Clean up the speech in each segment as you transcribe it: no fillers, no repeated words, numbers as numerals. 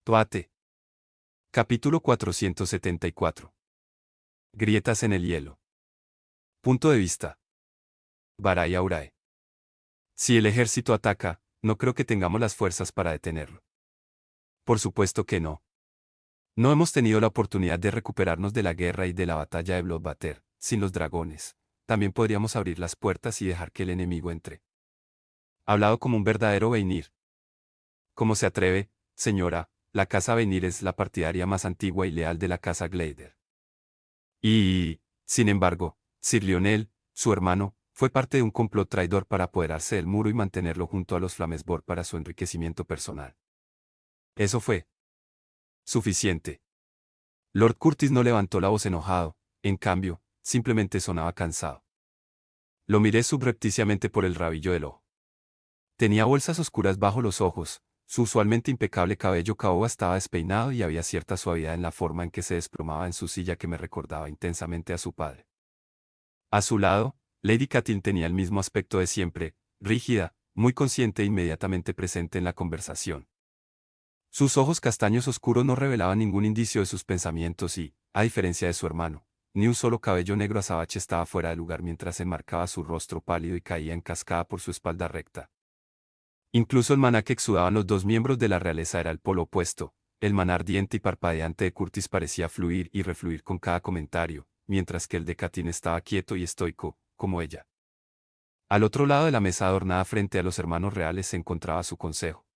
Toate. Capítulo 474. Grietas en el hielo. Punto de vista. Barai Aurae. Si el ejército ataca, no creo que tengamos las fuerzas para detenerlo. Por supuesto que no. No hemos tenido la oportunidad de recuperarnos de la guerra y de la batalla de Bloodbatter, sin los dragones. También podríamos abrir las puertas y dejar que el enemigo entre. Hablado como un verdadero Veinir. ¿Cómo se atreve, señora? La casa Veinir es la partidaria más antigua y leal de la casa Glader. Y, sin embargo, Sir Lionel, su hermano, fue parte de un complot traidor para apoderarse del muro y mantenerlo junto a los Flamesborg para su enriquecimiento personal. Eso fue suficiente. Lord Curtis no levantó la voz enojado, en cambio, simplemente sonaba cansado. Lo miré subrepticiamente por el rabillo del ojo. Tenía bolsas oscuras bajo los ojos, su usualmente impecable cabello caoba estaba despeinado y había cierta suavidad en la forma en que se desplomaba en su silla que me recordaba intensamente a su padre. A su lado, Lady Catelyn tenía el mismo aspecto de siempre, rígida, muy consciente e inmediatamente presente en la conversación. Sus ojos castaños oscuros no revelaban ningún indicio de sus pensamientos y, a diferencia de su hermano, ni un solo cabello negro azabache estaba fuera de lugar mientras enmarcaba su rostro pálido y caía en cascada por su espalda recta. Incluso el maná que exudaban los dos miembros de la realeza era el polo opuesto. El maná ardiente y parpadeante de Curtis parecía fluir y refluir con cada comentario, mientras que el de Catelyn estaba quieto y estoico, como ella. Al otro lado de la mesa adornada frente a los hermanos reales se encontraba su consejo.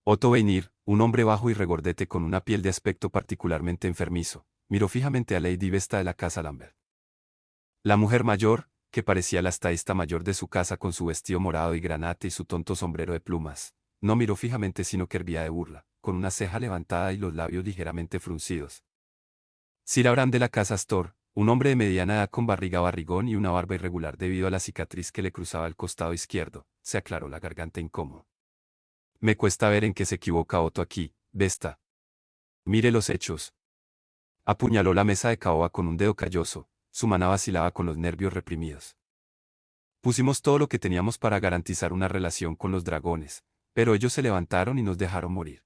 Otto Veinir, un hombre bajo y regordete con una piel de aspecto particularmente enfermizo, miró fijamente a Lady Vesta de la casa Lambert. La mujer mayor, que parecía la estadista mayor de su casa con su vestido morado y granate y su tonto sombrero de plumas, no miró fijamente sino que hervía de burla, con una ceja levantada y los labios ligeramente fruncidos. Sir Abraham de la casa Astor, un hombre de mediana edad con barrigón y una barba irregular debido a la cicatriz que le cruzaba el costado izquierdo, se aclaró la garganta incómodo. Me cuesta ver en qué se equivoca Otto aquí, Vesta. Mire los hechos. Apuñaló la mesa de caoba con un dedo calloso, su maná vacilaba con los nervios reprimidos. Pusimos todo lo que teníamos para garantizar una relación con los dragones, pero ellos se levantaron y nos dejaron morir.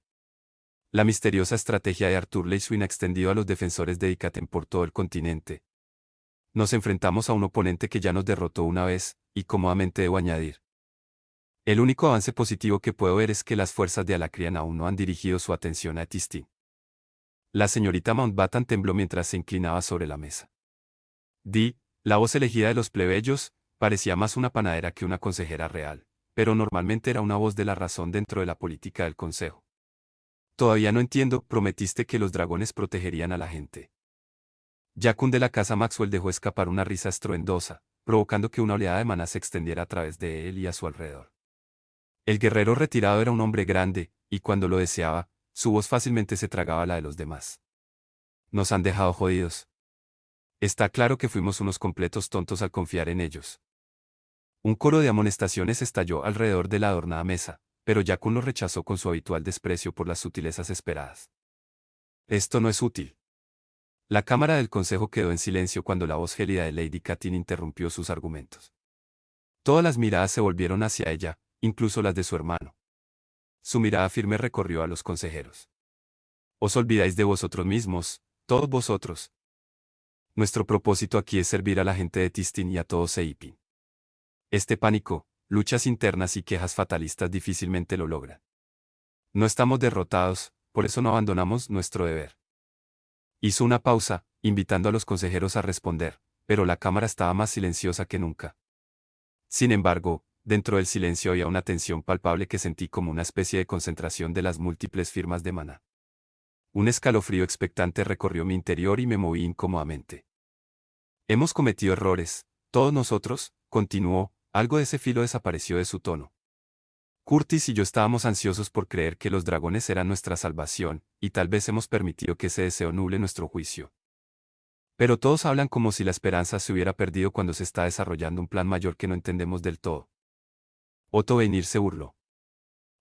La misteriosa estrategia de Arthur Leyswin ha extendido a los defensores de Icaten por todo el continente. Nos enfrentamos a un oponente que ya nos derrotó una vez, y cómodamente debo añadir. El único avance positivo que puedo ver es que las fuerzas de Alacrian aún no han dirigido su atención a Etistin. La señorita Mountbatten tembló mientras se inclinaba sobre la mesa. La voz elegida de los plebeyos, parecía más una panadera que una consejera real, pero normalmente era una voz de la razón dentro de la política del consejo. Todavía no entiendo, prometiste que los dragones protegerían a la gente. Jaqen de la casa Maxwell dejó escapar una risa estruendosa, provocando que una oleada de maná se extendiera a través de él y a su alrededor. El guerrero retirado era un hombre grande, y cuando lo deseaba, su voz fácilmente se tragaba la de los demás. Nos han dejado jodidos. Está claro que fuimos unos completos tontos al confiar en ellos. Un coro de amonestaciones estalló alrededor de la adornada mesa, pero Jaqen lo rechazó con su habitual desprecio por las sutilezas esperadas. Esto no es útil. La cámara del consejo quedó en silencio cuando la voz gélida de Lady Catelyn interrumpió sus argumentos. Todas las miradas se volvieron hacia ella, incluso las de su hermano. Su mirada firme recorrió a los consejeros. Os olvidáis de vosotros mismos, todos vosotros. Nuestro propósito aquí es servir a la gente de Tistin y a todo Seipin. Este pánico, luchas internas y quejas fatalistas difícilmente lo logran. No estamos derrotados, por eso no abandonamos nuestro deber. Hizo una pausa, invitando a los consejeros a responder, pero la cámara estaba más silenciosa que nunca. Sin embargo, dentro del silencio había una tensión palpable que sentí como una especie de concentración de las múltiples firmas de maná. Un escalofrío expectante recorrió mi interior y me moví incómodamente. Hemos cometido errores, todos nosotros, continuó, algo de ese filo desapareció de su tono. Curtis y yo estábamos ansiosos por creer que los dragones eran nuestra salvación, y tal vez hemos permitido que ese deseo nuble nuestro juicio. Pero todos hablan como si la esperanza se hubiera perdido cuando se está desarrollando un plan mayor que no entendemos del todo. Otto Veinir se burló.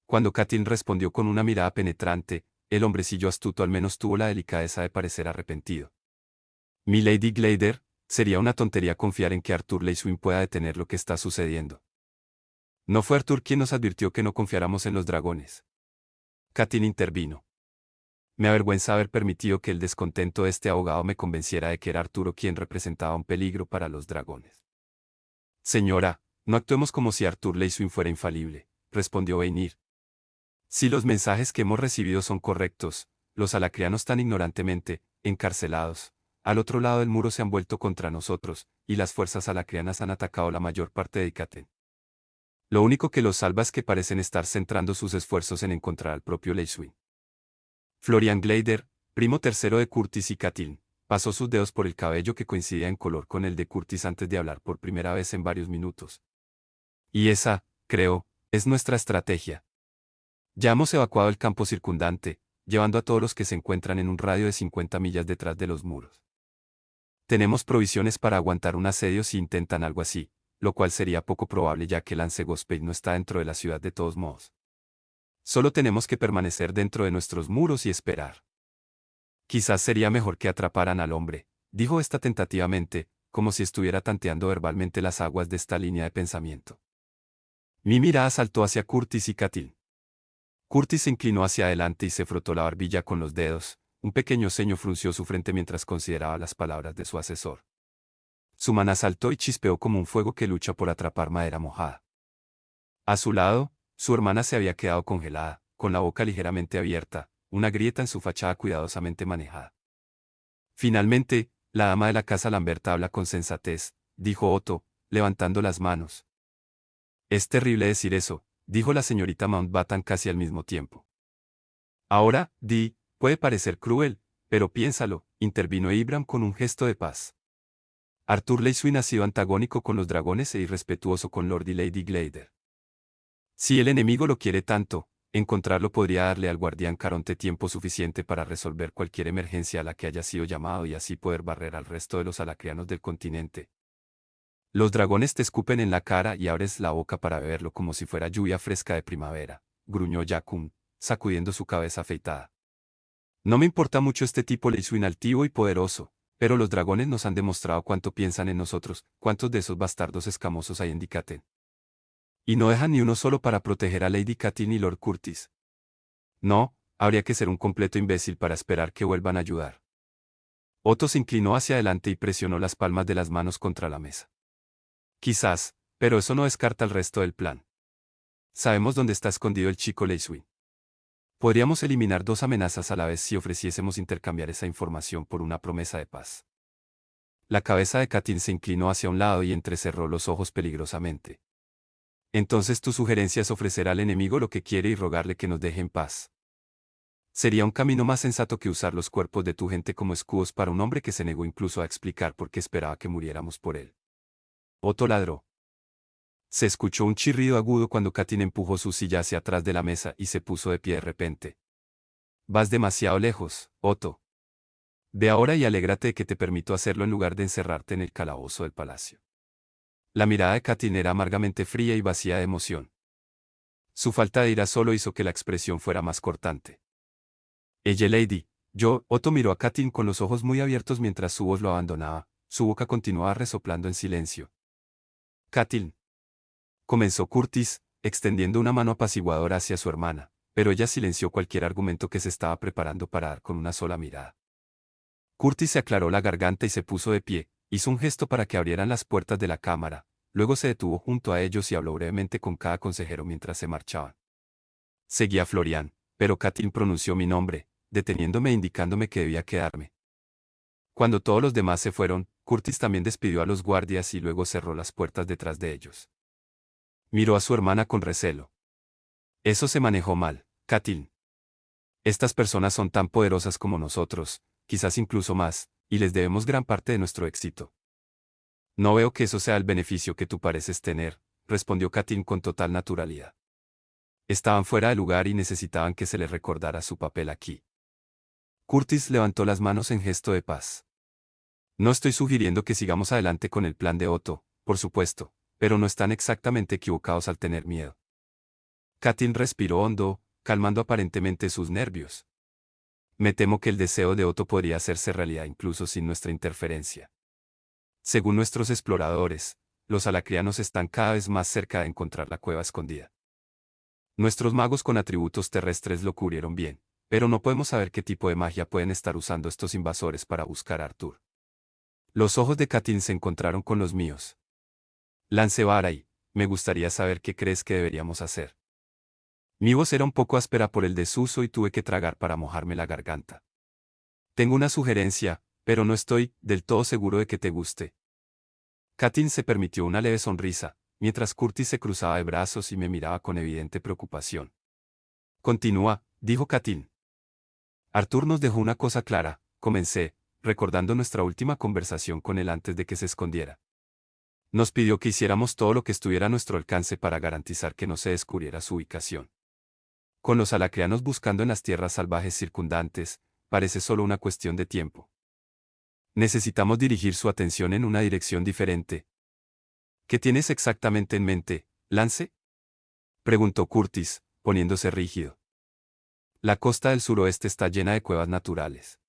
Cuando Catelyn respondió con una mirada penetrante, el hombrecillo astuto al menos tuvo la delicadeza de parecer arrepentido. Mi Lady Glader, sería una tontería confiar en que Arthur Leyswin pueda detener lo que está sucediendo. No fue Arthur quien nos advirtió que no confiáramos en los dragones. Catelyn intervino. Me avergüenza haber permitido que el descontento de este abogado me convenciera de que era Arturo quien representaba un peligro para los dragones. Señora, no actuemos como si Arthur Leyswin fuera infalible, respondió Beinir. Si los mensajes que hemos recibido son correctos, los alacrianos tan ignorantemente, encarcelados, al otro lado del muro se han vuelto contra nosotros, y las fuerzas alacrianas han atacado la mayor parte de Ikaten. Lo único que los salva es que parecen estar centrando sus esfuerzos en encontrar al propio Leyswin. Florian Gleider, primo tercero de Curtis y Katiln, pasó sus dedos por el cabello que coincidía en color con el de Curtis antes de hablar por primera vez en varios minutos. Y esa, creo, es nuestra estrategia. Ya hemos evacuado el campo circundante, llevando a todos los que se encuentran en un radio de 50 millas detrás de los muros. Tenemos provisiones para aguantar un asedio si intentan algo así, lo cual sería poco probable ya que Lance Gospel no está dentro de la ciudad de todos modos. Solo tenemos que permanecer dentro de nuestros muros y esperar. Quizás sería mejor que atraparan al hombre, dijo esta tentativamente, como si estuviera tanteando verbalmente las aguas de esta línea de pensamiento. Mi mirada saltó hacia Curtis y Katiln. Curtis se inclinó hacia adelante y se frotó la barbilla con los dedos, un pequeño ceño frunció su frente mientras consideraba las palabras de su asesor. Su maná saltó y chispeó como un fuego que lucha por atrapar madera mojada. A su lado, su hermana se había quedado congelada, con la boca ligeramente abierta, una grieta en su fachada cuidadosamente manejada. Finalmente, la dama de la casa Lamberta habla con sensatez, dijo Otto, levantando las manos. Es terrible decir eso, dijo la señorita Mountbatten casi al mismo tiempo. Ahora, Di, puede parecer cruel, pero piénsalo, intervino Ibram con un gesto de paz. Arthur Leyswin ha sido antagónico con los dragones e irrespetuoso con Lord y Lady Gleider. Si el enemigo lo quiere tanto, encontrarlo podría darle al guardián Caronte tiempo suficiente para resolver cualquier emergencia a la que haya sido llamado y así poder barrer al resto de los alacrianos del continente. Los dragones te escupen en la cara y abres la boca para beberlo como si fuera lluvia fresca de primavera, gruñó Jakun, sacudiendo su cabeza afeitada. No me importa mucho este tipo Leyswin altivo y poderoso, pero los dragones nos han demostrado cuánto piensan en nosotros, cuántos de esos bastardos escamosos hay en Dikaten. Y no dejan ni uno solo para proteger a Lady Katin y Lord Curtis. No, habría que ser un completo imbécil para esperar que vuelvan a ayudar. Otto se inclinó hacia adelante y presionó las palmas de las manos contra la mesa. Quizás, pero eso no descarta el resto del plan. Sabemos dónde está escondido el chico Leyswin. Podríamos eliminar dos amenazas a la vez si ofreciésemos intercambiar esa información por una promesa de paz. La cabeza de Katin se inclinó hacia un lado y entrecerró los ojos peligrosamente. Entonces tu sugerencia es ofrecer al enemigo lo que quiere y rogarle que nos deje en paz. Sería un camino más sensato que usar los cuerpos de tu gente como escudos para un hombre que se negó incluso a explicar por qué esperaba que muriéramos por él. Otto ladró. Se escuchó un chirrido agudo cuando Katin empujó su silla hacia atrás de la mesa y se puso de pie de repente. Vas demasiado lejos, Otto. Ve ahora y alégrate de que te permito hacerlo en lugar de encerrarte en el calabozo del palacio. La mirada de Katin era amargamente fría y vacía de emoción. Su falta de ira solo hizo que la expresión fuera más cortante. Ella Lady, Otto miró a Katin con los ojos muy abiertos mientras su voz lo abandonaba, su boca continuaba resoplando en silencio. Katin. Comenzó Curtis, extendiendo una mano apaciguadora hacia su hermana, pero ella silenció cualquier argumento que se estaba preparando para dar con una sola mirada. Curtis se aclaró la garganta y se puso de pie, hizo un gesto para que abrieran las puertas de la cámara, luego se detuvo junto a ellos y habló brevemente con cada consejero mientras se marchaban. Seguía Florian, pero Katin pronunció mi nombre, deteniéndome e indicándome que debía quedarme. Cuando todos los demás se fueron, Curtis también despidió a los guardias y luego cerró las puertas detrás de ellos. Miró a su hermana con recelo. Eso se manejó mal, Katin. Estas personas son tan poderosas como nosotros, quizás incluso más, y les debemos gran parte de nuestro éxito. No veo que eso sea el beneficio que tú pareces tener, respondió Katin con total naturalidad. Estaban fuera de lugar y necesitaban que se les recordara su papel aquí. Curtis levantó las manos en gesto de paz. No estoy sugiriendo que sigamos adelante con el plan de Otto, por supuesto, pero no están exactamente equivocados al tener miedo. Katin respiró hondo, calmando aparentemente sus nervios. Me temo que el deseo de Otto podría hacerse realidad incluso sin nuestra interferencia. Según nuestros exploradores, los alacrianos están cada vez más cerca de encontrar la cueva escondida. Nuestros magos con atributos terrestres lo cubrieron bien, pero no podemos saber qué tipo de magia pueden estar usando estos invasores para buscar a Arthur. Los ojos de Katin se encontraron con los míos. Lance Barai, me gustaría saber qué crees que deberíamos hacer. Mi voz era un poco áspera por el desuso y tuve que tragar para mojarme la garganta. Tengo una sugerencia, pero no estoy del todo seguro de que te guste. Katin se permitió una leve sonrisa, mientras Curtis se cruzaba de brazos y me miraba con evidente preocupación. Continúa, dijo Katin. Arthur nos dejó una cosa clara, comencé, recordando nuestra última conversación con él antes de que se escondiera. Nos pidió que hiciéramos todo lo que estuviera a nuestro alcance para garantizar que no se descubriera su ubicación. Con los alacrianos buscando en las tierras salvajes circundantes, parece solo una cuestión de tiempo. Necesitamos dirigir su atención en una dirección diferente. ¿Qué tienes exactamente en mente, Lance? Preguntó Curtis, poniéndose rígido. La costa del suroeste está llena de cuevas naturales.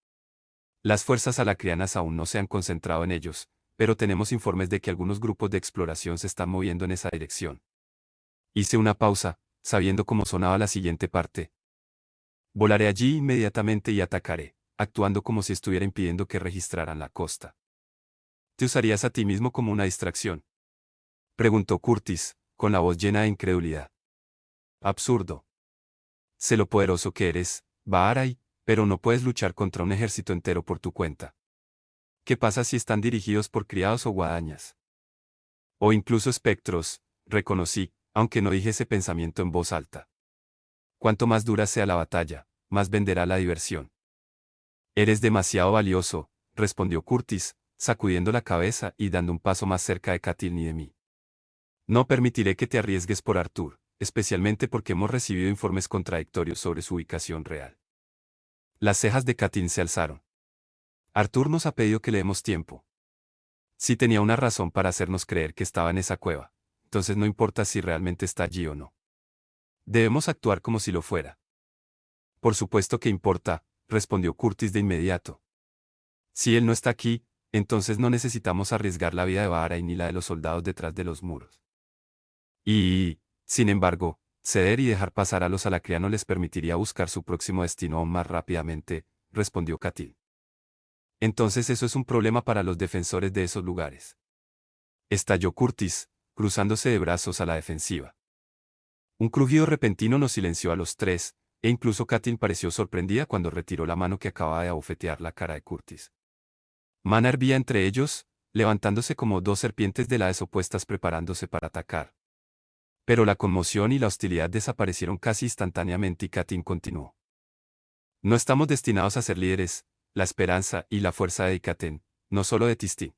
Las fuerzas alacrianas aún no se han concentrado en ellos, pero tenemos informes de que algunos grupos de exploración se están moviendo en esa dirección. Hice una pausa, sabiendo cómo sonaba la siguiente parte. Volaré allí inmediatamente y atacaré, actuando como si estuviera impidiendo que registraran la costa. ¿Te usarías a ti mismo como una distracción?, preguntó Curtis, con la voz llena de incredulidad. Absurdo. Sé lo poderoso que eres, Baharai, pero no puedes luchar contra un ejército entero por tu cuenta. ¿Qué pasa si están dirigidos por criados o guadañas? O incluso espectros, reconocí, aunque no dije ese pensamiento en voz alta. Cuanto más dura sea la batalla, más venderá la diversión. Eres demasiado valioso, respondió Curtis, sacudiendo la cabeza y dando un paso más cerca de Katil y de mí. No permitiré que te arriesgues por Arthur, especialmente porque hemos recibido informes contradictorios sobre su ubicación real. Las cejas de Katin se alzaron. Arthur nos ha pedido que le demos tiempo. Si tenía una razón para hacernos creer que estaba en esa cueva, entonces no importa si realmente está allí o no. Debemos actuar como si lo fuera. Por supuesto que importa, respondió Curtis de inmediato. Si él no está aquí, entonces no necesitamos arriesgar la vida de Baharai ni la de los soldados detrás de los muros. Y, sin embargo, ceder y dejar pasar a los alacrianos les permitiría buscar su próximo destino aún más rápidamente, respondió Katil. Entonces eso es un problema para los defensores de esos lugares. Estalló Curtis, cruzándose de brazos a la defensiva. Un crujido repentino nos silenció a los tres, e incluso Katil pareció sorprendida cuando retiró la mano que acababa de abofetear la cara de Curtis. Mana hervía entre ellos, levantándose como dos serpientes de las opuestas preparándose para atacar. Pero la conmoción y la hostilidad desaparecieron casi instantáneamente y Katin continuó. No estamos destinados a ser líderes, la esperanza y la fuerza de Ikaten, no solo de Tistín.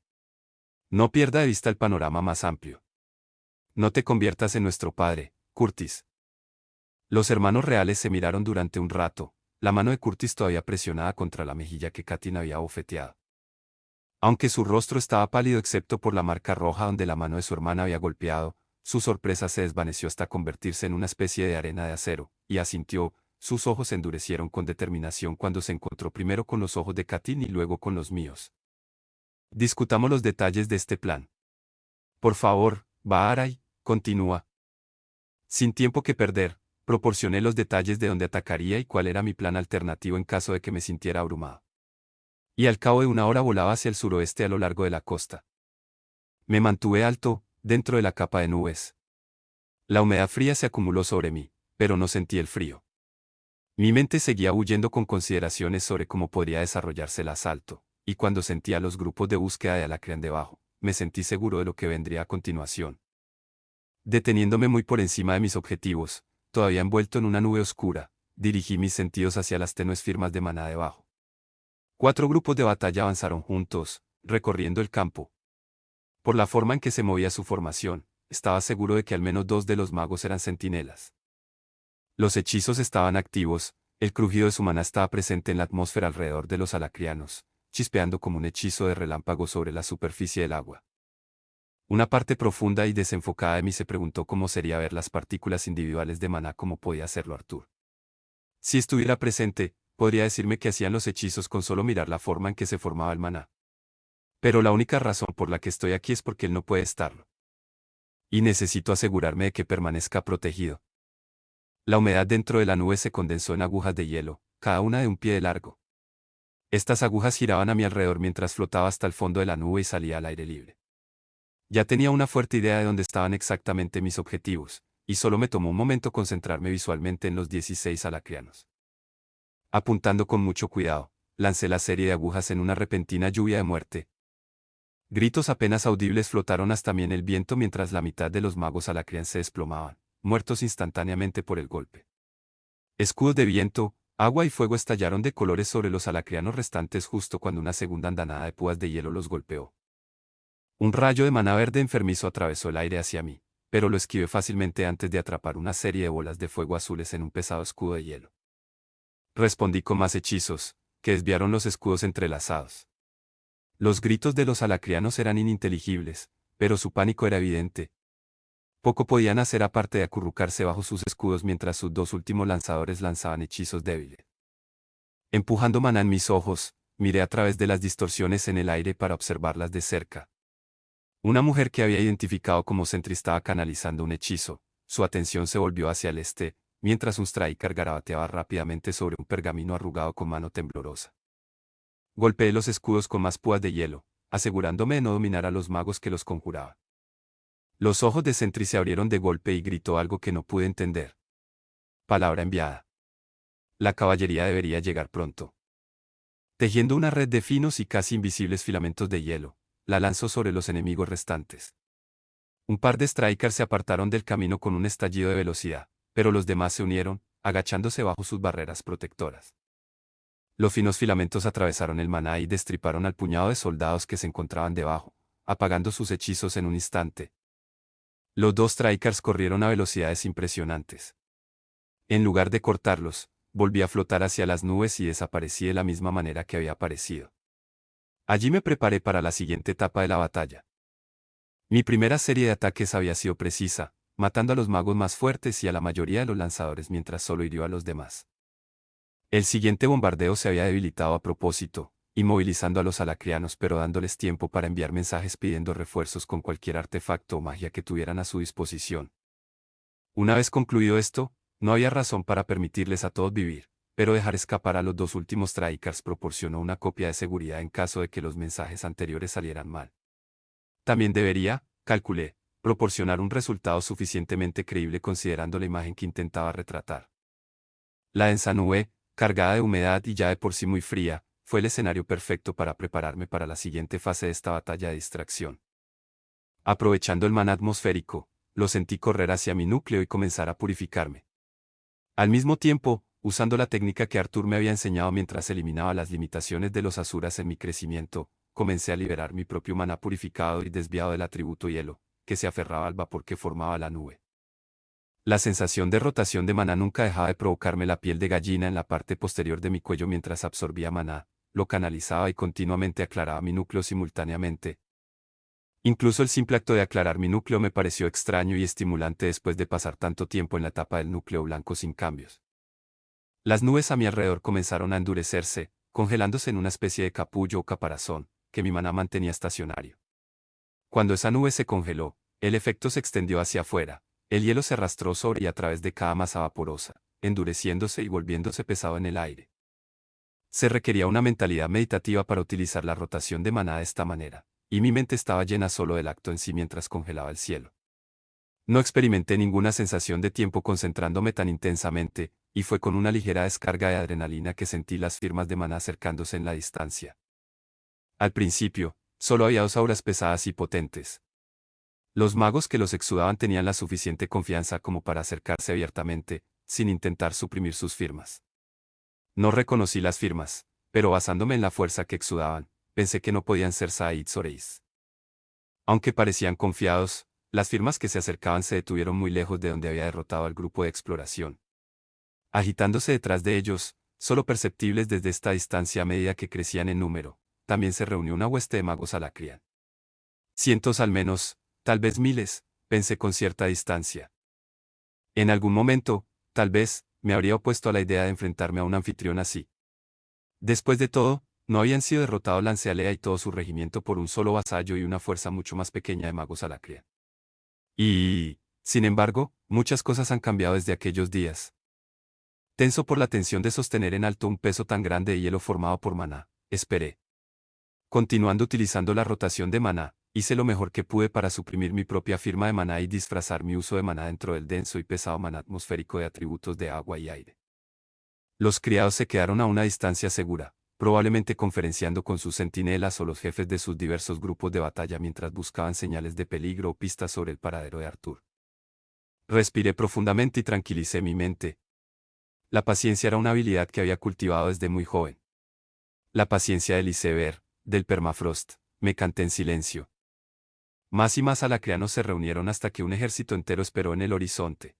No pierda de vista el panorama más amplio. No te conviertas en nuestro padre, Curtis. Los hermanos reales se miraron durante un rato, la mano de Curtis todavía presionada contra la mejilla que Katin había abofeteado. Aunque su rostro estaba pálido excepto por la marca roja donde la mano de su hermana había golpeado, su sorpresa se desvaneció hasta convertirse en una especie de arena de acero, y asintió, sus ojos se endurecieron con determinación cuando se encontró primero con los ojos de Katin y luego con los míos. Discutamos los detalles de este plan. Por favor, Baharai, continúa. Sin tiempo que perder, proporcioné los detalles de dónde atacaría y cuál era mi plan alternativo en caso de que me sintiera abrumado. Y al cabo de una hora volaba hacia el suroeste a lo largo de la costa. Me mantuve alto, dentro de la capa de nubes. La humedad fría se acumuló sobre mí, pero no sentí el frío. Mi mente seguía huyendo con consideraciones sobre cómo podría desarrollarse el asalto, y cuando sentía los grupos de búsqueda de Alacrán debajo, me sentí seguro de lo que vendría a continuación. Deteniéndome muy por encima de mis objetivos, todavía envuelto en una nube oscura, dirigí mis sentidos hacia las tenues firmas de Maná debajo. 4 grupos de batalla avanzaron juntos, recorriendo el campo. Por la forma en que se movía su formación, estaba seguro de que al menos 2 de los magos eran centinelas. Los hechizos estaban activos, el crujido de su maná estaba presente en la atmósfera alrededor de los alacrianos, chispeando como un hechizo de relámpago sobre la superficie del agua. Una parte profunda y desenfocada de mí se preguntó cómo sería ver las partículas individuales de maná como podía hacerlo Arthur. Si estuviera presente, podría decirme que hacían los hechizos con solo mirar la forma en que se formaba el maná. Pero la única razón por la que estoy aquí es porque él no puede estarlo. Y necesito asegurarme de que permanezca protegido. La humedad dentro de la nube se condensó en agujas de hielo, cada una de un pie de largo. Estas agujas giraban a mi alrededor mientras flotaba hasta el fondo de la nube y salía al aire libre. Ya tenía una fuerte idea de dónde estaban exactamente mis objetivos, y solo me tomó un momento concentrarme visualmente en los 16 alacrianos. Apuntando con mucho cuidado, lancé la serie de agujas en una repentina lluvia de muerte. Gritos apenas audibles flotaron hasta mí en el viento mientras la mitad de los magos alacrian se desplomaban, muertos instantáneamente por el golpe. Escudos de viento, agua y fuego estallaron de colores sobre los alacrianos restantes justo cuando una segunda andanada de púas de hielo los golpeó. Un rayo de maná verde enfermizo atravesó el aire hacia mí, pero lo esquivé fácilmente antes de atrapar una serie de bolas de fuego azules en un pesado escudo de hielo. Respondí con más hechizos, que desviaron los escudos entrelazados. Los gritos de los alacrianos eran ininteligibles, pero su pánico era evidente. Poco podían hacer aparte de acurrucarse bajo sus escudos mientras sus dos últimos lanzadores lanzaban hechizos débiles. Empujando maná en mis ojos, miré a través de las distorsiones en el aire para observarlas de cerca. Una mujer que había identificado como Sentry estaba canalizando un hechizo. Su atención se volvió hacia el este, mientras un Striker garabateaba rápidamente sobre un pergamino arrugado con mano temblorosa. Golpeé los escudos con más púas de hielo, asegurándome de no dominar a los magos que los conjuraban. Los ojos de Sentry se abrieron de golpe y gritó algo que no pude entender. Palabra enviada. La caballería debería llegar pronto. Tejiendo una red de finos y casi invisibles filamentos de hielo, la lanzó sobre los enemigos restantes. Un par de Strikers se apartaron del camino con un estallido de velocidad, pero los demás se unieron, agachándose bajo sus barreras protectoras. Los finos filamentos atravesaron el maná y destriparon al puñado de soldados que se encontraban debajo, apagando sus hechizos en un instante. Los dos Strikers corrieron a velocidades impresionantes. En lugar de cortarlos, volví a flotar hacia las nubes y desaparecí de la misma manera que había aparecido. Allí me preparé para la siguiente etapa de la batalla. Mi primera serie de ataques había sido precisa, matando a los magos más fuertes y a la mayoría de los lanzadores mientras solo hirió a los demás. El siguiente bombardeo se había debilitado a propósito, inmovilizando a los alacrianos pero dándoles tiempo para enviar mensajes pidiendo refuerzos con cualquier artefacto o magia que tuvieran a su disposición. Una vez concluido esto, no había razón para permitirles a todos vivir, pero dejar escapar a los dos últimos Strikers proporcionó una copia de seguridad en caso de que los mensajes anteriores salieran mal. También debería, calculé, proporcionar un resultado suficientemente creíble considerando la imagen que intentaba retratar. La densa nube, cargada de humedad y ya de por sí muy fría, fue el escenario perfecto para prepararme para la siguiente fase de esta batalla de distracción. Aprovechando el maná atmosférico, lo sentí correr hacia mi núcleo y comenzar a purificarme. Al mismo tiempo, usando la técnica que Arthur me había enseñado mientras eliminaba las limitaciones de los asuras en mi crecimiento, comencé a liberar mi propio maná purificado y desviado del atributo hielo, que se aferraba al vapor que formaba la nube. La sensación de rotación de maná nunca dejaba de provocarme la piel de gallina en la parte posterior de mi cuello mientras absorbía maná, lo canalizaba y continuamente aclaraba mi núcleo simultáneamente. Incluso el simple acto de aclarar mi núcleo me pareció extraño y estimulante después de pasar tanto tiempo en la etapa del núcleo blanco sin cambios. Las nubes a mi alrededor comenzaron a endurecerse, congelándose en una especie de capullo o caparazón, que mi maná mantenía estacionario. Cuando esa nube se congeló, el efecto se extendió hacia afuera, el hielo se arrastró sobre y a través de cada masa vaporosa, endureciéndose y volviéndose pesado en el aire. Se requería una mentalidad meditativa para utilizar la rotación de maná de esta manera, y mi mente estaba llena solo del acto en sí mientras congelaba el cielo. No experimenté ninguna sensación de tiempo concentrándome tan intensamente, y fue con una ligera descarga de adrenalina que sentí las firmas de maná acercándose en la distancia. Al principio, solo había dos auras pesadas y potentes. Los magos que los exudaban tenían la suficiente confianza como para acercarse abiertamente, sin intentar suprimir sus firmas. No reconocí las firmas, pero basándome en la fuerza que exudaban, pensé que no podían ser Said Soreis. Aunque parecían confiados, las firmas que se acercaban se detuvieron muy lejos de donde había derrotado al grupo de exploración. Agitándose detrás de ellos, solo perceptibles desde esta distancia a medida que crecían en número, también se reunió una hueste de magos alacrian. Cientos al menos, tal vez miles, pensé con cierta distancia. En algún momento, tal vez, me habría opuesto a la idea de enfrentarme a un anfitrión así. Después de todo, no habían sido derrotados Lancealea y todo su regimiento por un solo vasallo y una fuerza mucho más pequeña de magos alacrian. Y, sin embargo, muchas cosas han cambiado desde aquellos días. Tenso por la tensión de sostener en alto un peso tan grande de hielo formado por maná, esperé. Continuando utilizando la rotación de maná, hice lo mejor que pude para suprimir mi propia firma de maná y disfrazar mi uso de maná dentro del denso y pesado maná atmosférico de atributos de agua y aire. Los criados se quedaron a una distancia segura, probablemente conferenciando con sus centinelas o los jefes de sus diversos grupos de batalla mientras buscaban señales de peligro o pistas sobre el paradero de Arthur. Respiré profundamente y tranquilicé mi mente. La paciencia era una habilidad que había cultivado desde muy joven. La paciencia del iceberg, del permafrost, me canté en silencio. Más y más alacreanos se reunieron hasta que un ejército entero esperó en el horizonte.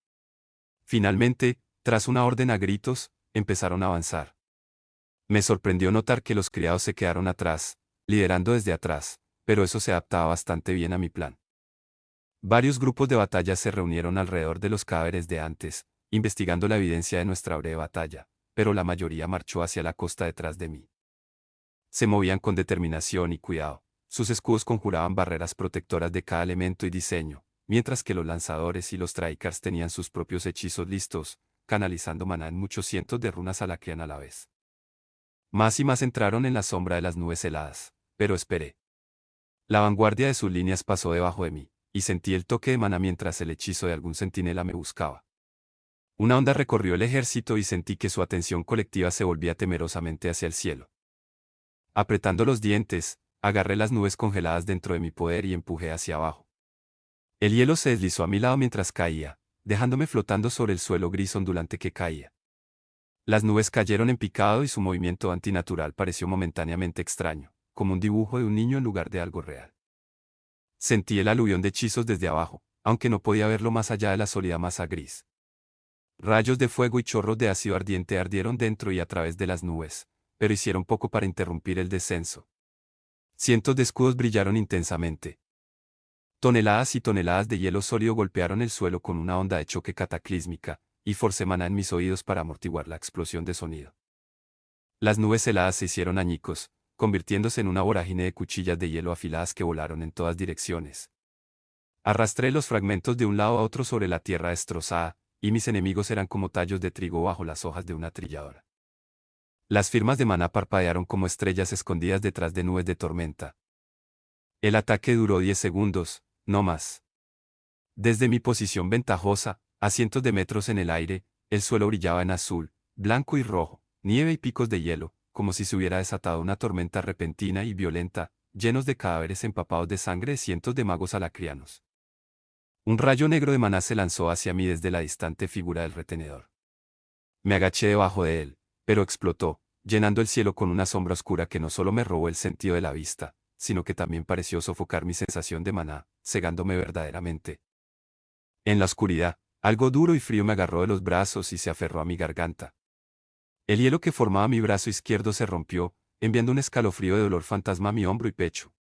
Finalmente, tras una orden a gritos, empezaron a avanzar. Me sorprendió notar que los criados se quedaron atrás, liderando desde atrás, pero eso se adaptaba bastante bien a mi plan. Varios grupos de batalla se reunieron alrededor de los cadáveres de antes, investigando la evidencia de nuestra breve batalla, pero la mayoría marchó hacia la costa detrás de mí. Se movían con determinación y cuidado. Sus escudos conjuraban barreras protectoras de cada elemento y diseño, mientras que los lanzadores y los traikars tenían sus propios hechizos listos, canalizando maná en muchos cientos de runas alacrian a la vez. Más y más entraron en la sombra de las nubes heladas, pero esperé. La vanguardia de sus líneas pasó debajo de mí, y sentí el toque de maná mientras el hechizo de algún centinela me buscaba. Una onda recorrió el ejército y sentí que su atención colectiva se volvía temerosamente hacia el cielo. Apretando los dientes, agarré las nubes congeladas dentro de mi poder y empujé hacia abajo. El hielo se deslizó a mi lado mientras caía, dejándome flotando sobre el suelo gris ondulante que caía. Las nubes cayeron en picado y su movimiento antinatural pareció momentáneamente extraño, como un dibujo de un niño en lugar de algo real. Sentí el aluvión de hechizos desde abajo, aunque no podía verlo más allá de la sólida masa gris. Rayos de fuego y chorros de ácido ardiente ardieron dentro y a través de las nubes, pero hicieron poco para interrumpir el descenso. Cientos de escudos brillaron intensamente. Toneladas y toneladas de hielo sólido golpearon el suelo con una onda de choque cataclísmica, y forcé maná en mis oídos para amortiguar la explosión de sonido. Las nubes heladas se hicieron añicos, convirtiéndose en una vorágine de cuchillas de hielo afiladas que volaron en todas direcciones. Arrastré los fragmentos de un lado a otro sobre la tierra destrozada, y mis enemigos eran como tallos de trigo bajo las hojas de una trilladora. Las firmas de maná parpadearon como estrellas escondidas detrás de nubes de tormenta. El ataque duró 10 segundos, no más. Desde mi posición ventajosa, a cientos de metros en el aire, el suelo brillaba en azul, blanco y rojo, nieve y picos de hielo, como si se hubiera desatado una tormenta repentina y violenta, llenos de cadáveres empapados de sangre de cientos de magos alacrianos. Un rayo negro de maná se lanzó hacia mí desde la distante figura del retenedor. Me agaché debajo de él, pero explotó, llenando el cielo con una sombra oscura que no solo me robó el sentido de la vista, sino que también pareció sofocar mi sensación de maná, cegándome verdaderamente. En la oscuridad, algo duro y frío me agarró de los brazos y se aferró a mi garganta. El hielo que formaba mi brazo izquierdo se rompió, enviando un escalofrío de dolor fantasma a mi hombro y pecho.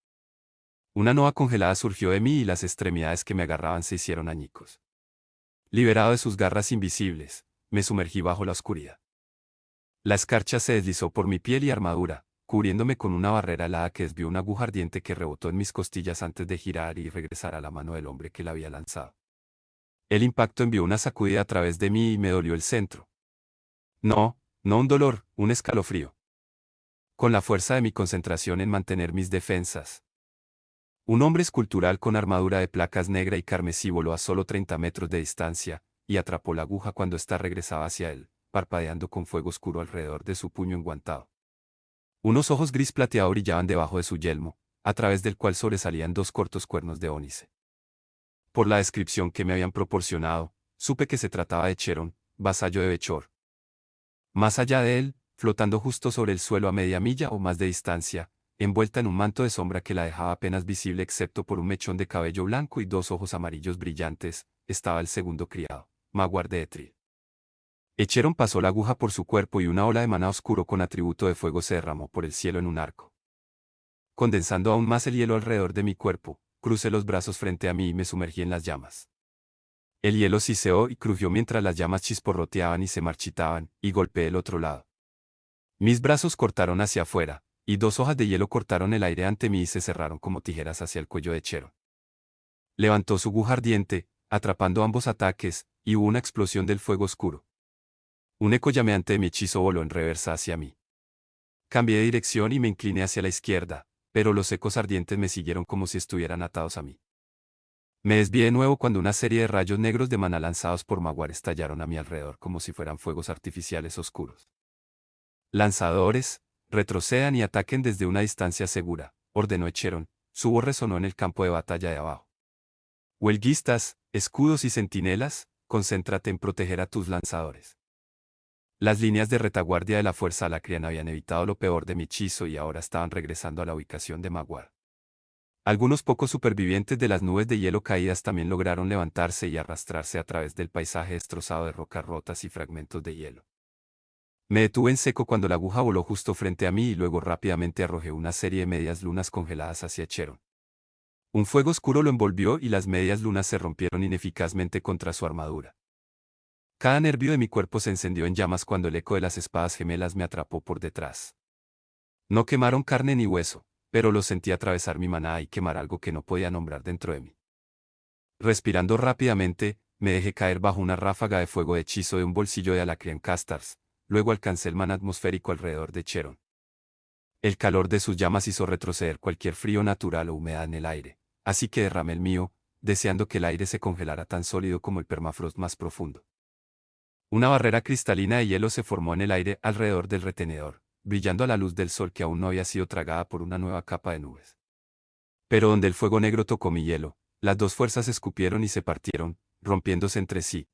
Una nova congelada surgió de mí y las extremidades que me agarraban se hicieron añicos. Liberado de sus garras invisibles, me sumergí bajo la oscuridad. La escarcha se deslizó por mi piel y armadura, cubriéndome con una barrera helada que desvió una aguja ardiente que rebotó en mis costillas antes de girar y regresar a la mano del hombre que la había lanzado. El impacto envió una sacudida a través de mí y me dolió el centro. No, no un dolor, un escalofrío. Con la fuerza de mi concentración en mantener mis defensas. Un hombre escultural con armadura de placas negra y carmesí voló a solo 30 metros de distancia, y atrapó la aguja cuando ésta regresaba hacia él, parpadeando con fuego oscuro alrededor de su puño enguantado. Unos ojos gris plateado brillaban debajo de su yelmo, a través del cual sobresalían dos cortos cuernos de ónice. Por la descripción que me habían proporcionado, supe que se trataba de Cheron, vasallo de Bechor. Más allá de él, flotando justo sobre el suelo a media milla o más de distancia, envuelta en un manto de sombra que la dejaba apenas visible excepto por un mechón de cabello blanco y dos ojos amarillos brillantes, estaba el segundo criado, Magwar de Etril. Echeron pasó la aguja por su cuerpo y una ola de maná oscuro con atributo de fuego se derramó por el cielo en un arco. Condensando aún más el hielo alrededor de mi cuerpo, crucé los brazos frente a mí y me sumergí en las llamas. El hielo siseó y crujió mientras las llamas chisporroteaban y se marchitaban, y golpeé el otro lado. Mis brazos cortaron hacia afuera, y dos hojas de hielo cortaron el aire ante mí y se cerraron como tijeras hacia el cuello de Cheron. Levantó su aguja ardiente, atrapando ambos ataques, y hubo una explosión del fuego oscuro. Un eco llameante de mi hechizo voló en reversa hacia mí. Cambié de dirección y me incliné hacia la izquierda, pero los ecos ardientes me siguieron como si estuvieran atados a mí. Me desvié de nuevo cuando una serie de rayos negros de maná lanzados por Maguar estallaron a mi alrededor como si fueran fuegos artificiales oscuros. Lanzadores, retrocedan y ataquen desde una distancia segura, ordenó Echeron. Su voz resonó en el campo de batalla de abajo. Huelguistas, escudos y centinelas, concéntrate en proteger a tus lanzadores. Las líneas de retaguardia de la fuerza alacriana habían evitado lo peor de mi hechizo y ahora estaban regresando a la ubicación de Maguar. Algunos pocos supervivientes de las nubes de hielo caídas también lograron levantarse y arrastrarse a través del paisaje destrozado de rocas rotas y fragmentos de hielo. Me detuve en seco cuando la aguja voló justo frente a mí y luego rápidamente arrojé una serie de medias lunas congeladas hacia Echeron. Un fuego oscuro lo envolvió y las medias lunas se rompieron ineficazmente contra su armadura. Cada nervio de mi cuerpo se encendió en llamas cuando el eco de las espadas gemelas me atrapó por detrás. No quemaron carne ni hueso, pero lo sentí atravesar mi maná y quemar algo que no podía nombrar dentro de mí. Respirando rápidamente, me dejé caer bajo una ráfaga de fuego de hechizo de un bolsillo de Alacrian Castars, luego alcancé el maná atmosférico alrededor de Cheron. El calor de sus llamas hizo retroceder cualquier frío natural o humedad en el aire, así que derramé el mío, deseando que el aire se congelara tan sólido como el permafrost más profundo. Una barrera cristalina de hielo se formó en el aire alrededor del retenedor, brillando a la luz del sol que aún no había sido tragada por una nueva capa de nubes. Pero donde el fuego negro tocó mi hielo, las dos fuerzas escupieron y se partieron, rompiéndose entre sí.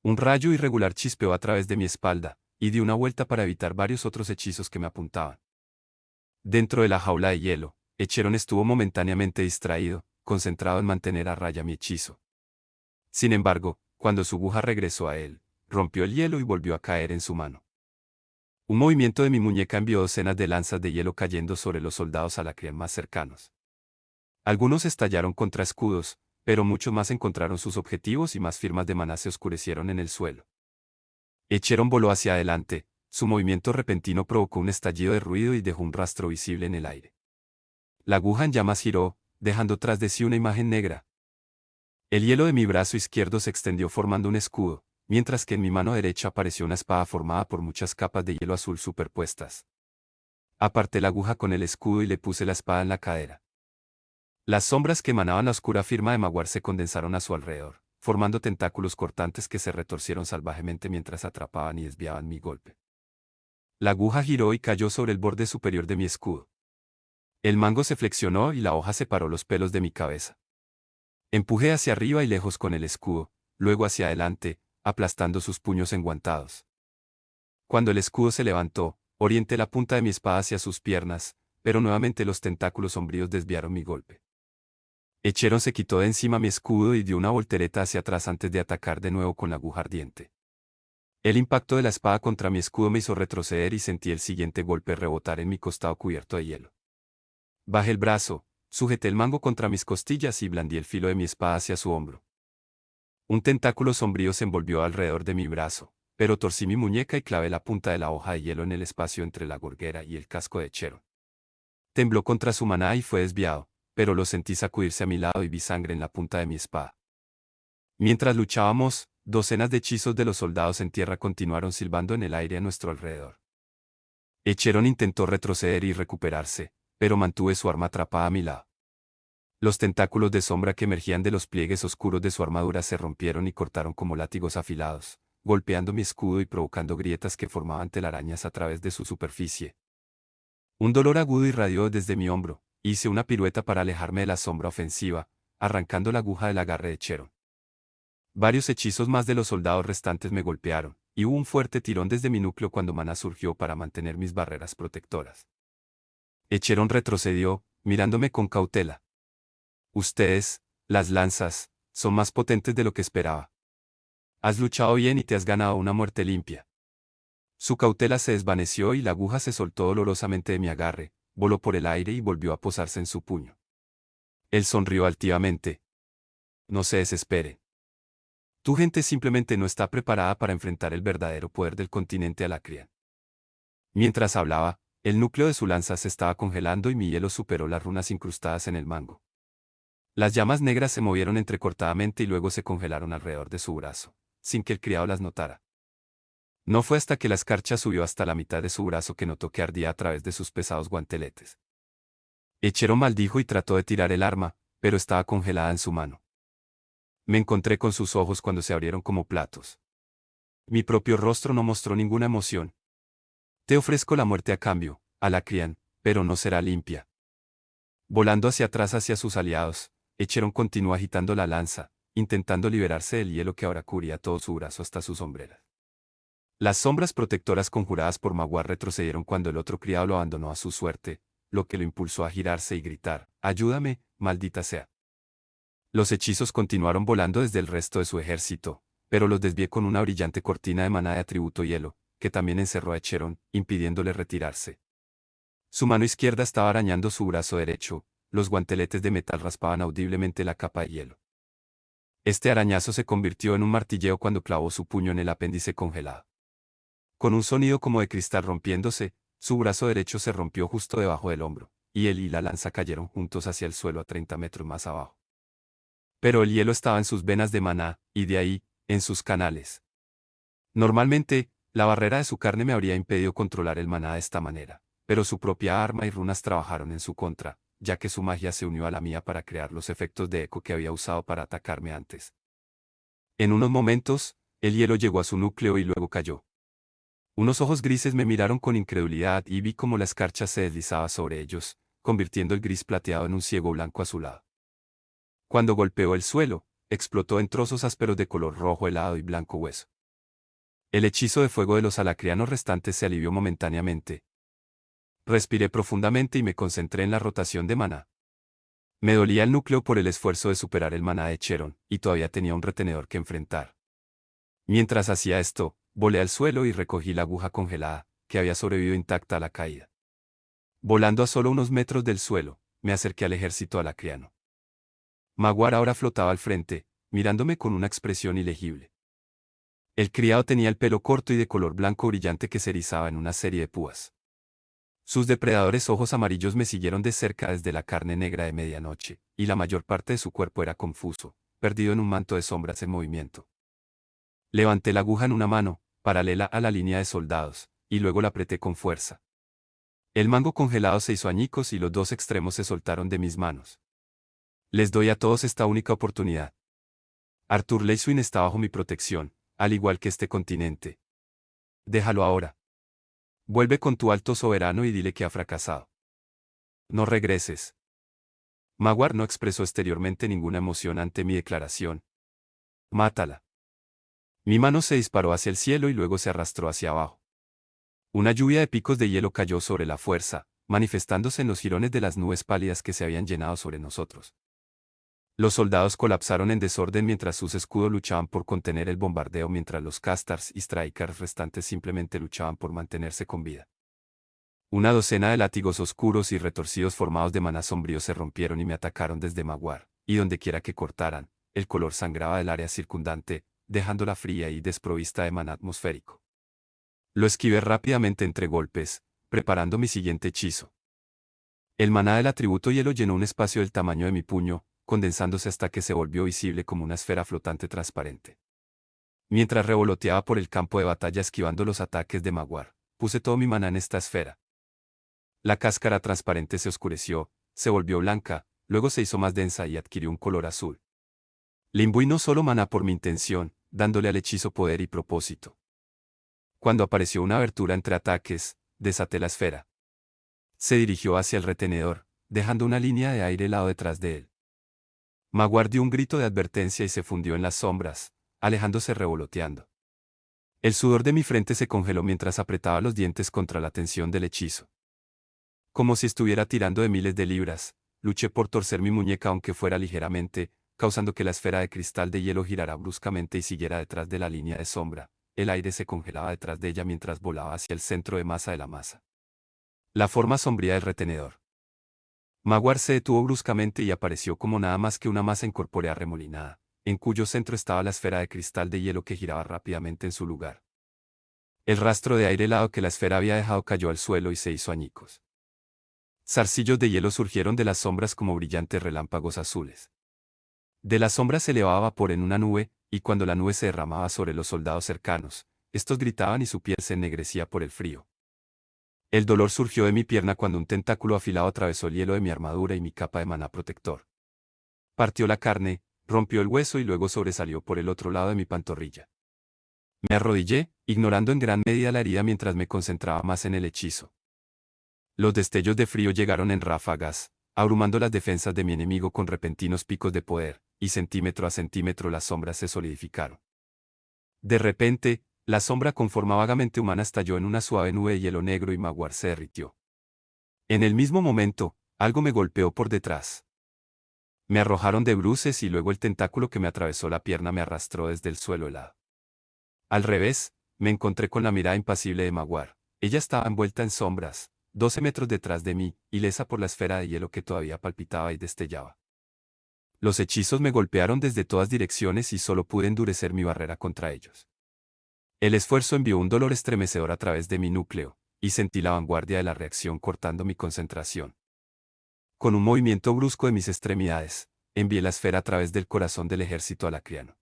Un rayo irregular chispeó a través de mi espalda, y di una vuelta para evitar varios otros hechizos que me apuntaban. Dentro de la jaula de hielo, Echeron estuvo momentáneamente distraído, concentrado en mantener a raya mi hechizo. Sin embargo, cuando su aguja regresó a él, rompió el hielo y volvió a caer en su mano. Un movimiento de mi muñeca envió docenas de lanzas de hielo cayendo sobre los soldados Alacrian más cercanos. Algunos estallaron contra escudos, pero muchos más encontraron sus objetivos y más firmas de maná se oscurecieron en el suelo. Echeron voló hacia adelante, su movimiento repentino provocó un estallido de ruido y dejó un rastro visible en el aire. La aguja en llamas giró, dejando tras de sí una imagen negra. El hielo de mi brazo izquierdo se extendió formando un escudo, mientras que en mi mano derecha apareció una espada formada por muchas capas de hielo azul superpuestas. Aparté la aguja con el escudo y le puse la espada en la cadera. Las sombras que emanaban la oscura firma de Maguar se condensaron a su alrededor, formando tentáculos cortantes que se retorcieron salvajemente mientras atrapaban y desviaban mi golpe. La aguja giró y cayó sobre el borde superior de mi escudo. El mango se flexionó y la hoja separó los pelos de mi cabeza. Empujé hacia arriba y lejos con el escudo, luego hacia adelante, aplastando sus puños enguantados. Cuando el escudo se levantó, orienté la punta de mi espada hacia sus piernas, pero nuevamente los tentáculos sombríos desviaron mi golpe. Echeron se quitó de encima mi escudo y dio una voltereta hacia atrás antes de atacar de nuevo con la aguja ardiente. El impacto de la espada contra mi escudo me hizo retroceder y sentí el siguiente golpe rebotar en mi costado cubierto de hielo. Bajé el brazo, sujeté el mango contra mis costillas y blandí el filo de mi espada hacia su hombro. Un tentáculo sombrío se envolvió alrededor de mi brazo, pero torcí mi muñeca y clavé la punta de la hoja de hielo en el espacio entre la gorguera y el casco de Echeron. Tembló contra su maná y fue desviado, pero lo sentí sacudirse a mi lado y vi sangre en la punta de mi espada. Mientras luchábamos, docenas de hechizos de los soldados en tierra continuaron silbando en el aire a nuestro alrededor. Echeron intentó retroceder y recuperarse, pero mantuve su arma atrapada a mi lado. Los tentáculos de sombra que emergían de los pliegues oscuros de su armadura se rompieron y cortaron como látigos afilados, golpeando mi escudo y provocando grietas que formaban telarañas a través de su superficie. Un dolor agudo irradió desde mi hombro, hice una pirueta para alejarme de la sombra ofensiva, arrancando la aguja del agarre de Echeron. Varios hechizos más de los soldados restantes me golpearon, y hubo un fuerte tirón desde mi núcleo cuando Maná surgió para mantener mis barreras protectoras. Echeron retrocedió, mirándome con cautela. Ustedes, las lanzas, son más potentes de lo que esperaba. Has luchado bien y te has ganado una muerte limpia. Su cautela se desvaneció y la aguja se soltó dolorosamente de mi agarre, voló por el aire y volvió a posarse en su puño. Él sonrió altivamente. No se desespere. Tu gente simplemente no está preparada para enfrentar el verdadero poder del continente Alacrian. Mientras hablaba, el núcleo de su lanza se estaba congelando y mi hielo superó las runas incrustadas en el mango. Las llamas negras se movieron entrecortadamente y luego se congelaron alrededor de su brazo, sin que el criado las notara. No fue hasta que la escarcha subió hasta la mitad de su brazo que notó que ardía a través de sus pesados guanteletes. Echero maldijo y trató de tirar el arma, pero estaba congelada en su mano. Me encontré con sus ojos cuando se abrieron como platos. Mi propio rostro no mostró ninguna emoción. Te ofrezco la muerte a cambio, Alacrián, pero no será limpia. Volando hacia atrás hacia sus aliados, Echeron continuó agitando la lanza, intentando liberarse del hielo que ahora cubría todo su brazo hasta sus sombreras. Las sombras protectoras conjuradas por Maguar retrocedieron cuando el otro criado lo abandonó a su suerte, lo que lo impulsó a girarse y gritar, «¡Ayúdame, maldita sea!». Los hechizos continuaron volando desde el resto de su ejército, pero los desvié con una brillante cortina de maná de atributo hielo, que también encerró a Echeron, impidiéndole retirarse. Su mano izquierda estaba arañando su brazo derecho, los guanteletes de metal raspaban audiblemente la capa de hielo. Este arañazo se convirtió en un martilleo cuando clavó su puño en el apéndice congelado. Con un sonido como de cristal rompiéndose, su brazo derecho se rompió justo debajo del hombro, y él y la lanza cayeron juntos hacia el suelo a 30 metros más abajo. Pero el hielo estaba en sus venas de maná, y de ahí, en sus canales. Normalmente, la barrera de su carne me habría impedido controlar el maná de esta manera, pero su propia arma y runas trabajaron en su contra, ya que su magia se unió a la mía para crear los efectos de eco que había usado para atacarme antes. En unos momentos, el hielo llegó a su núcleo y luego cayó. Unos ojos grises me miraron con incredulidad y vi cómo la escarcha se deslizaba sobre ellos, convirtiendo el gris plateado en un ciego blanco azulado. Cuando golpeó el suelo, explotó en trozos ásperos de color rojo helado y blanco hueso. El hechizo de fuego de los alacrianos restantes se alivió momentáneamente. Respiré profundamente y me concentré en la rotación de maná. Me dolía el núcleo por el esfuerzo de superar el maná de Echeron, y todavía tenía un retenedor que enfrentar. Mientras hacía esto, volé al suelo y recogí la aguja congelada, que había sobrevivido intacta a la caída. Volando a solo unos metros del suelo, me acerqué al ejército alacriano. Maguar ahora flotaba al frente, mirándome con una expresión ilegible. El criado tenía el pelo corto y de color blanco brillante que se erizaba en una serie de púas. Sus depredadores ojos amarillos me siguieron de cerca desde la carne negra de medianoche, y la mayor parte de su cuerpo era confuso, perdido en un manto de sombras en movimiento. Levanté la aguja en una mano, paralela a la línea de soldados, y luego la apreté con fuerza. El mango congelado se hizo añicos y los dos extremos se soltaron de mis manos. Les doy a todos esta única oportunidad. Arthur Leyswin está bajo mi protección, al igual que este continente. Déjalo ahora. Vuelve con tu alto soberano y dile que ha fracasado. No regreses. Maguar no expresó exteriormente ninguna emoción ante mi declaración. Mátala. Mi mano se disparó hacia el cielo y luego se arrastró hacia abajo. Una lluvia de picos de hielo cayó sobre la fuerza, manifestándose en los jirones de las nubes pálidas que se habían llenado sobre nosotros. Los soldados colapsaron en desorden mientras sus escudos luchaban por contener el bombardeo mientras los castars y strikers restantes simplemente luchaban por mantenerse con vida. Una docena de látigos oscuros y retorcidos formados de maná sombrío se rompieron y me atacaron desde Maguar, y dondequiera que cortaran, el color sangraba del área circundante, dejándola fría y desprovista de maná atmosférico. Lo esquivé rápidamente entre golpes, preparando mi siguiente hechizo. El maná del atributo hielo llenó un espacio del tamaño de mi puño, condensándose hasta que se volvió visible como una esfera flotante transparente. Mientras revoloteaba por el campo de batalla esquivando los ataques de Maguar, puse todo mi maná en esta esfera. La cáscara transparente se oscureció, se volvió blanca, luego se hizo más densa y adquirió un color azul. Le imbuí no solo maná por mi intención, dándole al hechizo poder y propósito. Cuando apareció una abertura entre ataques, desaté la esfera. Se dirigió hacia el retenedor, dejando una línea de aire helado detrás de él. Maguar dio un grito de advertencia y se fundió en las sombras, alejándose revoloteando. El sudor de mi frente se congeló mientras apretaba los dientes contra la tensión del hechizo. Como si estuviera tirando de miles de libras, luché por torcer mi muñeca aunque fuera ligeramente, causando que la esfera de cristal de hielo girara bruscamente y siguiera detrás de la línea de sombra. El aire se congelaba detrás de ella mientras volaba hacia el centro de masa de la masa. La forma sombría del retenedor. Maguar se detuvo bruscamente y apareció como nada más que una masa incorpórea remolinada, en cuyo centro estaba la esfera de cristal de hielo que giraba rápidamente en su lugar. El rastro de aire helado que la esfera había dejado cayó al suelo y se hizo añicos. Zarcillos de hielo surgieron de las sombras como brillantes relámpagos azules. De las sombras se elevaba vapor en una nube, y cuando la nube se derramaba sobre los soldados cercanos, estos gritaban y su piel se ennegrecía por el frío. El dolor surgió de mi pierna cuando un tentáculo afilado atravesó el hielo de mi armadura y mi capa de maná protector. Partió la carne, rompió el hueso y luego sobresalió por el otro lado de mi pantorrilla. Me arrodillé, ignorando en gran medida la herida mientras me concentraba más en el hechizo. Los destellos de frío llegaron en ráfagas, abrumando las defensas de mi enemigo con repentinos picos de poder, y centímetro a centímetro las sombras se solidificaron. De repente, la sombra con forma vagamente humana estalló en una suave nube de hielo negro y Magwar se derritió. En el mismo momento, algo me golpeó por detrás. Me arrojaron de bruces y luego el tentáculo que me atravesó la pierna me arrastró desde el suelo helado. Al revés, me encontré con la mirada impasible de Magwar. Ella estaba envuelta en sombras, 12 metros detrás de mí, ilesa por la esfera de hielo que todavía palpitaba y destellaba. Los hechizos me golpearon desde todas direcciones y solo pude endurecer mi barrera contra ellos. El esfuerzo envió un dolor estremecedor a través de mi núcleo, y sentí la vanguardia de la reacción cortando mi concentración. Con un movimiento brusco de mis extremidades, envié la esfera a través del corazón del ejército alacriano.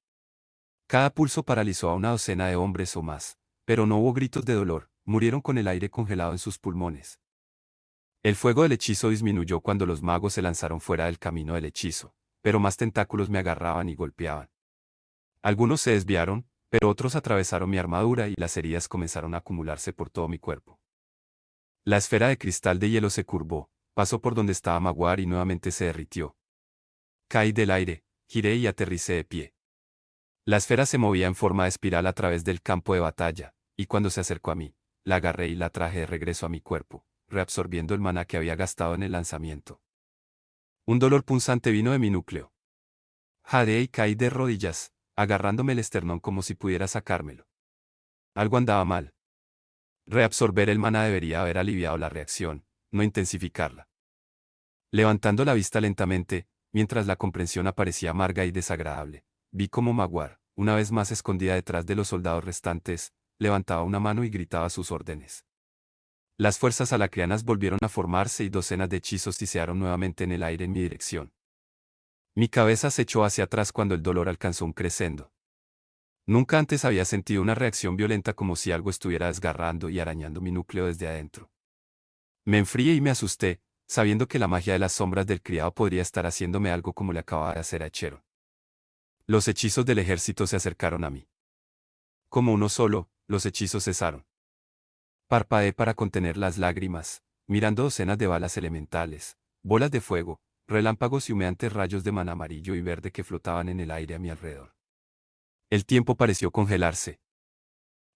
Cada pulso paralizó a una docena de hombres o más, pero no hubo gritos de dolor, murieron con el aire congelado en sus pulmones. El fuego del hechizo disminuyó cuando los magos se lanzaron fuera del camino del hechizo, pero más tentáculos me agarraban y golpeaban. Algunos se desviaron, pero otros atravesaron mi armadura y las heridas comenzaron a acumularse por todo mi cuerpo. La esfera de cristal de hielo se curvó, pasó por donde estaba Magwar y nuevamente se derritió. Caí del aire, giré y aterricé de pie. La esfera se movía en forma de espiral a través del campo de batalla, y cuando se acercó a mí, la agarré y la traje de regreso a mi cuerpo, reabsorbiendo el maná que había gastado en el lanzamiento. Un dolor punzante vino de mi núcleo. Jadeé y caí de rodillas, agarrándome el esternón como si pudiera sacármelo. Algo andaba mal. Reabsorber el maná debería haber aliviado la reacción, no intensificarla. Levantando la vista lentamente, mientras la comprensión aparecía amarga y desagradable, vi cómo Magwar, una vez más escondida detrás de los soldados restantes, levantaba una mano y gritaba sus órdenes. Las fuerzas alacrianas volvieron a formarse y docenas de hechizos tisearon nuevamente en el aire en mi dirección. Mi cabeza se echó hacia atrás cuando el dolor alcanzó un crescendo. Nunca antes había sentido una reacción violenta como si algo estuviera desgarrando y arañando mi núcleo desde adentro. Me enfrié y me asusté, sabiendo que la magia de las sombras del criado podría estar haciéndome algo como le acababa de hacer a Echero. Los hechizos del ejército se acercaron a mí. Como uno solo, los hechizos cesaron. Parpadeé para contener las lágrimas, mirando docenas de balas elementales, bolas de fuego, relámpagos y humeantes rayos de maná amarillo y verde que flotaban en el aire a mi alrededor. El tiempo pareció congelarse.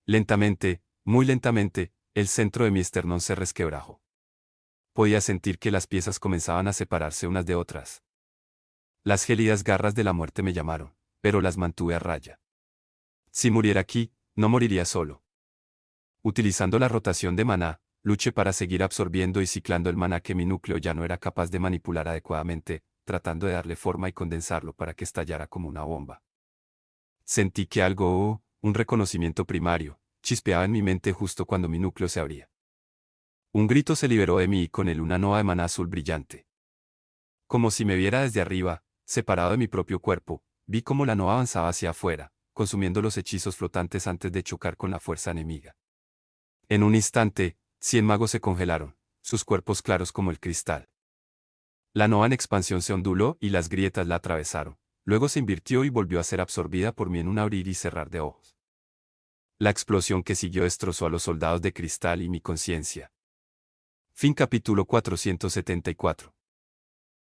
Lentamente, muy lentamente, el centro de mi esternón se resquebrajó. Podía sentir que las piezas comenzaban a separarse unas de otras. Las gélidas garras de la muerte me llamaron, pero las mantuve a raya. Si muriera aquí, no moriría solo. Utilizando la rotación de maná, luché para seguir absorbiendo y ciclando el maná que mi núcleo ya no era capaz de manipular adecuadamente, tratando de darle forma y condensarlo para que estallara como una bomba. Sentí que algo, un reconocimiento primario, chispeaba en mi mente justo cuando mi núcleo se abría. Un grito se liberó de mí y con él una nova de maná azul brillante. Como si me viera desde arriba, separado de mi propio cuerpo, vi cómo la nova avanzaba hacia afuera, consumiendo los hechizos flotantes antes de chocar con la fuerza enemiga. En un instante, 100 magos se congelaron, sus cuerpos claros como el cristal. La nova en expansión se onduló y las grietas la atravesaron, luego se invirtió y volvió a ser absorbida por mí en un abrir y cerrar de ojos. La explosión que siguió destrozó a los soldados de cristal y mi conciencia. Fin capítulo 474.